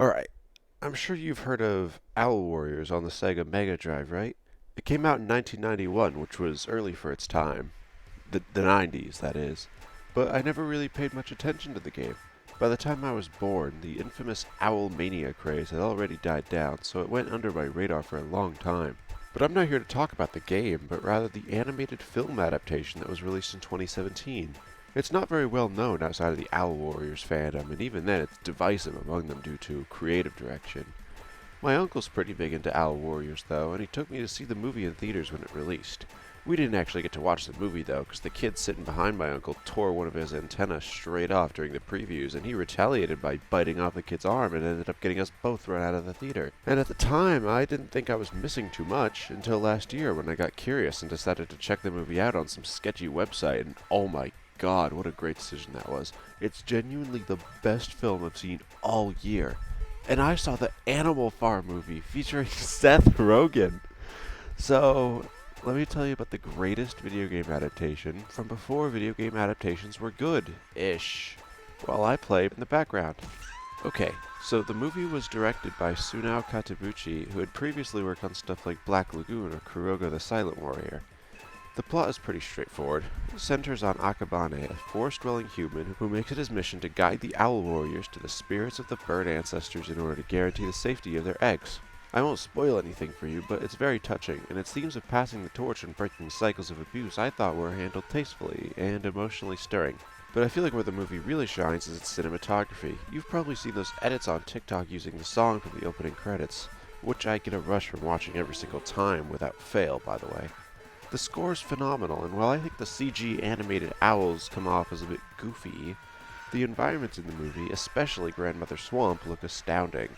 Alright, I'm sure you've heard of Owl Warriors on the Sega Mega Drive, right? It came out in 1991, which was early for its time. The 90s, that is. But I never really paid much attention to the game. By the time I was born, the infamous Owl Mania craze had already died down, so it went under my radar for a long time. But I'm not here to talk about the game, but rather the animated film adaptation that was released in 2017. It's not very well known outside of the Owl Warriors fandom, and even then it's divisive among them due to creative direction. My uncle's pretty big into Owl Warriors though, and he took me to see the movie in theaters when it released. We didn't actually get to watch the movie though, because the kid sitting behind my uncle tore one of his antennas straight off during the previews, and he retaliated by biting off the kid's arm and ended up getting us both run out of the theater. And at the time, I didn't think I was missing too much until last year when I got curious and decided to check the movie out on some sketchy website, and oh my God, what a great decision that was. It's genuinely the best film I've seen all year. And I saw the Animal Farm movie featuring Seth Rogen. So, let me tell you about the greatest video game adaptation from before video game adaptations were good-ish, while I play in the background. Okay, so the movie was directed by Sunao Katabuchi, who had previously worked on stuff like Black Lagoon or Kuroga the Silent Warrior. The plot is pretty straightforward. It centers on Akabane, a forest-dwelling human who makes it his mission to guide the Owl Warriors to the spirits of the bird ancestors in order to guarantee the safety of their eggs. I won't spoil anything for you, but it's very touching, and its themes of passing the torch and breaking cycles of abuse I thought were handled tastefully and emotionally stirring. But I feel like where the movie really shines is its cinematography. You've probably seen those edits on TikTok using the song from the opening credits, which I get a rush from watching every single time without fail, by the way. The score is phenomenal, and while I think the CG animated owls come off as a bit goofy, the environments in the movie, especially Grandmother Swamp, look astounding.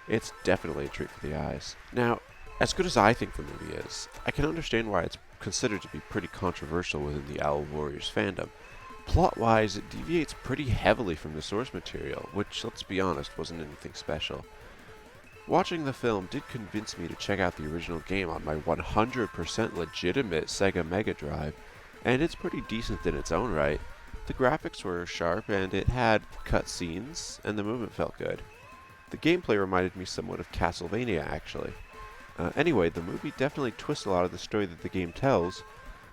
It's definitely a treat for the eyes. Now, as good as I think the movie is, I can understand why it's considered to be pretty controversial within the Owl Warriors fandom. Plot-wise, it deviates pretty heavily from the source material, which, let's be honest, wasn't anything special. Watching the film did convince me to check out the original game on my 100% legitimate Sega Mega Drive, and it's pretty decent in its own right. The graphics were sharp, and it had cutscenes, and the movement felt good. The gameplay reminded me somewhat of Castlevania, actually. Anyway, the movie definitely twists a lot of the story that the game tells,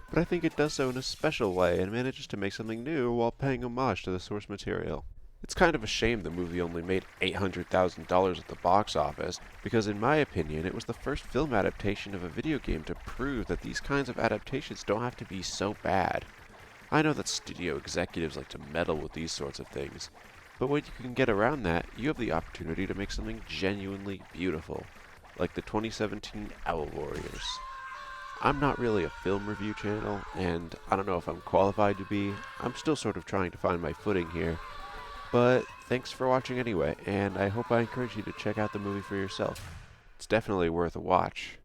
but I think it does so in a special way and manages to make something new while paying homage to the source material. It's kind of a shame the movie only made $800,000 at the box office, because in my opinion it was the first film adaptation of a video game to prove that these kinds of adaptations don't have to be so bad. I know that studio executives like to meddle with these sorts of things, but when you can get around that, you have the opportunity to make something genuinely beautiful, like the 2017 Owl Warriors. I'm not really a film review channel, and I don't know if I'm qualified to be. I'm still sort of trying to find my footing here. But thanks for watching anyway, and I hope I encourage you to check out the movie for yourself. It's definitely worth a watch.